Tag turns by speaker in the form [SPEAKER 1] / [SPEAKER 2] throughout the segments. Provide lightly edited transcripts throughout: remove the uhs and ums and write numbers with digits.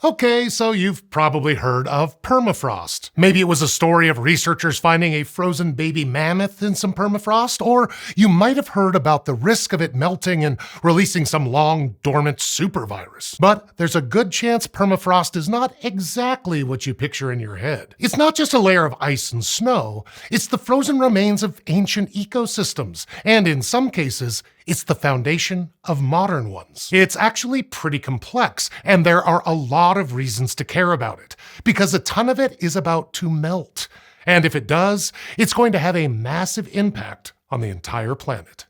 [SPEAKER 1] Okay, so you've probably heard of permafrost. Maybe it was a story of researchers finding a frozen baby mammoth in some permafrost, or you might have heard about the risk of it melting and releasing some long dormant supervirus. But there's a good chance permafrost is not exactly what you picture in your head. It's not just a layer of ice and snow, it's the frozen remains of ancient ecosystems, and in some cases, it's the foundation of modern ones. It's actually pretty complex, and there are a lot of reasons to care about it, because a ton of it is about to melt. And if it does, it's going to have a massive impact on the entire planet.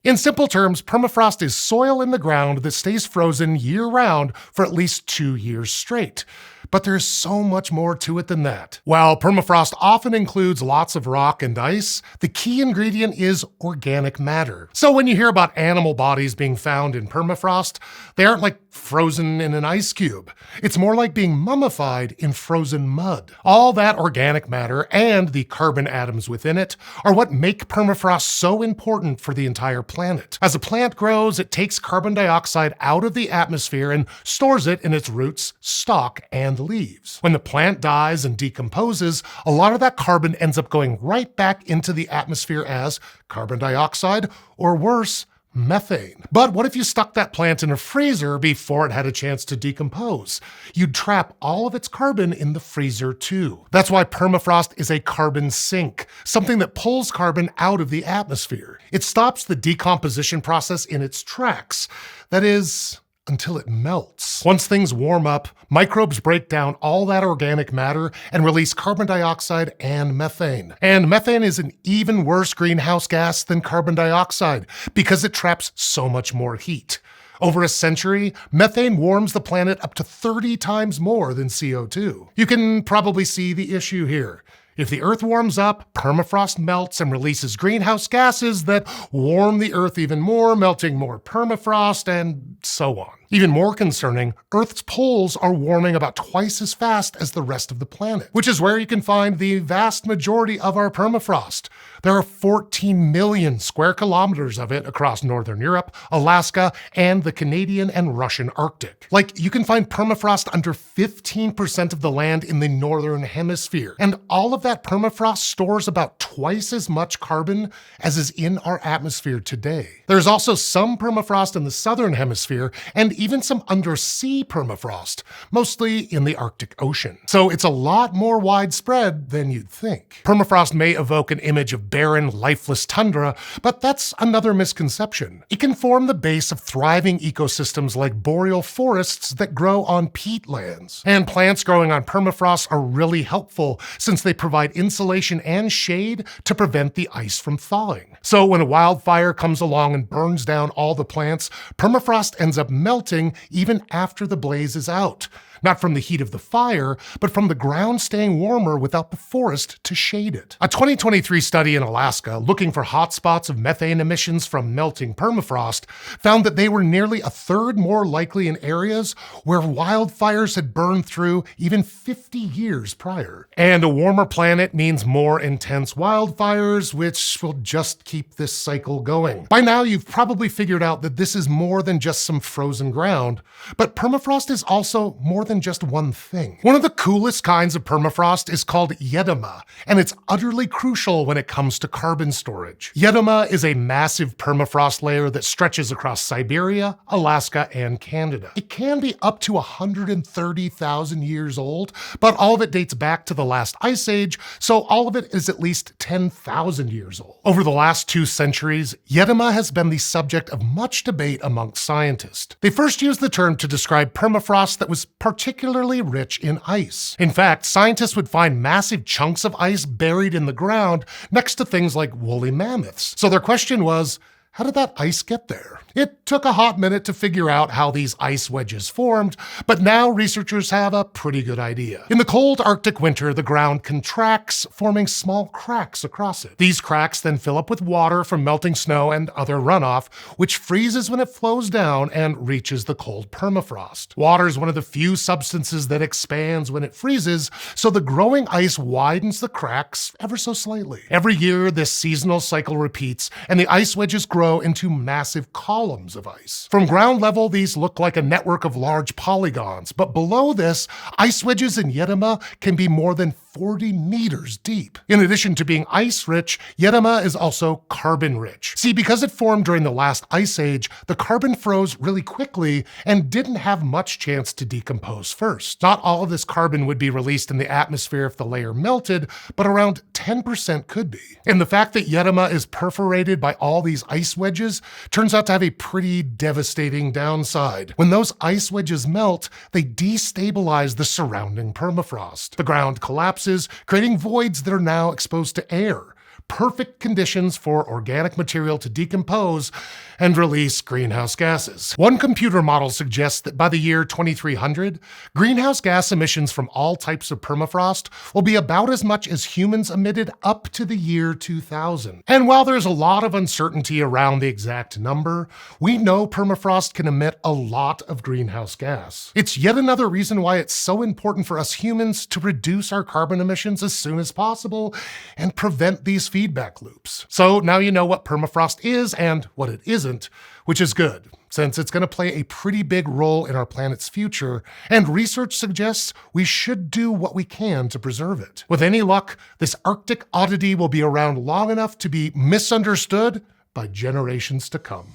[SPEAKER 1] In simple terms, permafrost is soil in the ground that stays frozen year-round for at least 2 years straight. But there's so much more to it than that. While permafrost often includes lots of rock and ice, the key ingredient is organic matter. So when you hear about animal bodies being found in permafrost, they aren't like frozen in an ice cube. It's more like being mummified in frozen mud. All that organic matter and the carbon atoms within it are what make permafrost so important for the entire planet. As a plant grows, it takes carbon dioxide out of the atmosphere and stores it in its roots, stalk, and leaves. When the plant dies and decomposes, a lot of that carbon ends up going right back into the atmosphere as carbon dioxide, or worse, methane. But what if you stuck that plant in a freezer before it had a chance to decompose? You'd trap all of its carbon in the freezer too. That's why permafrost is a carbon sink, something that pulls carbon out of the atmosphere. It stops the decomposition process in its tracks. That is, until it melts. Once things warm up, microbes break down all that organic matter and release carbon dioxide and methane. And methane is an even worse greenhouse gas than carbon dioxide because it traps so much more heat. Over a century, methane warms the planet up to 30 times more than CO2. You can probably see the issue here. If the Earth warms up, permafrost melts and releases greenhouse gases that warm the Earth even more, melting more permafrost, and so on. Even more concerning, Earth's poles are warming about twice as fast as the rest of the planet, which is where you can find the vast majority of our permafrost. There are 14 million square kilometers of it across Northern Europe, Alaska, and the Canadian and Russian Arctic. Like, you can find permafrost under 15% of the land in the Northern Hemisphere, and all of that permafrost stores about twice as much carbon as is in our atmosphere today. There's also some permafrost in the Southern Hemisphere, and even some undersea permafrost, mostly in the Arctic Ocean. So it's a lot more widespread than you'd think. Permafrost may evoke an image of barren, lifeless tundra, but that's another misconception. It can form the base of thriving ecosystems like boreal forests that grow on peatlands. And plants growing on permafrost are really helpful since they provide insulation and shade to prevent the ice from thawing. So when a wildfire comes along and burns down all the plants, permafrost ends up melting even after the blaze is out. Not from the heat of the fire, but from the ground staying warmer without the forest to shade it. A 2023 study in Alaska looking for hotspots of methane emissions from melting permafrost found that they were nearly a third more likely in areas where wildfires had burned through even 50 years prior. And a warmer planet means more intense wildfires, which will just keep this cycle going. By now, you've probably figured out that this is more than just some frozen ground, but permafrost is also more than just one thing. One of the coolest kinds of permafrost is called yedoma, and it's utterly crucial when it comes to carbon storage. Yedoma is a massive permafrost layer that stretches across Siberia, Alaska, and Canada. It can be up to 130,000 years old, but all of it dates back to the last ice age, so all of it is at least 10,000 years old. Over the last 2 centuries, yedoma has been the subject of much debate amongst scientists. They first used the term to describe permafrost that was particularly rich in ice. In fact, scientists would find massive chunks of ice buried in the ground next to things like woolly mammoths. So their question was, how did that ice get there? It took a hot minute to figure out how these ice wedges formed, but now researchers have a pretty good idea. In the cold Arctic winter, the ground contracts, forming small cracks across it. These cracks then fill up with water from melting snow and other runoff, which freezes when it flows down and reaches the cold permafrost. Water is one of the few substances that expands when it freezes, so the growing ice widens the cracks ever so slightly. Every year, this seasonal cycle repeats, and the ice wedges grow into massive columns columns of ice. From ground level, these look like a network of large polygons, but below this, ice wedges in yedoma can be more than 40 meters deep. In addition to being ice-rich, yedoma is also carbon-rich. See, because it formed during the last ice age, the carbon froze really quickly and didn't have much chance to decompose first. Not all of this carbon would be released in the atmosphere if the layer melted, but around 10% could be. And the fact that yedoma is perforated by all these ice wedges turns out to have a pretty devastating downside. When those ice wedges melt, they destabilize the surrounding permafrost. The ground collapses, creating voids that are now exposed to air. Perfect conditions for organic material to decompose and release greenhouse gases. One computer model suggests that by the year 2300, greenhouse gas emissions from all types of permafrost will be about as much as humans emitted up to the year 2000. And while there's a lot of uncertainty around the exact number, we know permafrost can emit a lot of greenhouse gas. It's yet another reason why it's so important for us humans to reduce our carbon emissions as soon as possible and prevent these feedback loops. So now you know what permafrost is and what it isn't, which is good, since it's going to play a pretty big role in our planet's future, and research suggests we should do what we can to preserve it. With any luck, this Arctic oddity will be around long enough to be misunderstood by generations to come.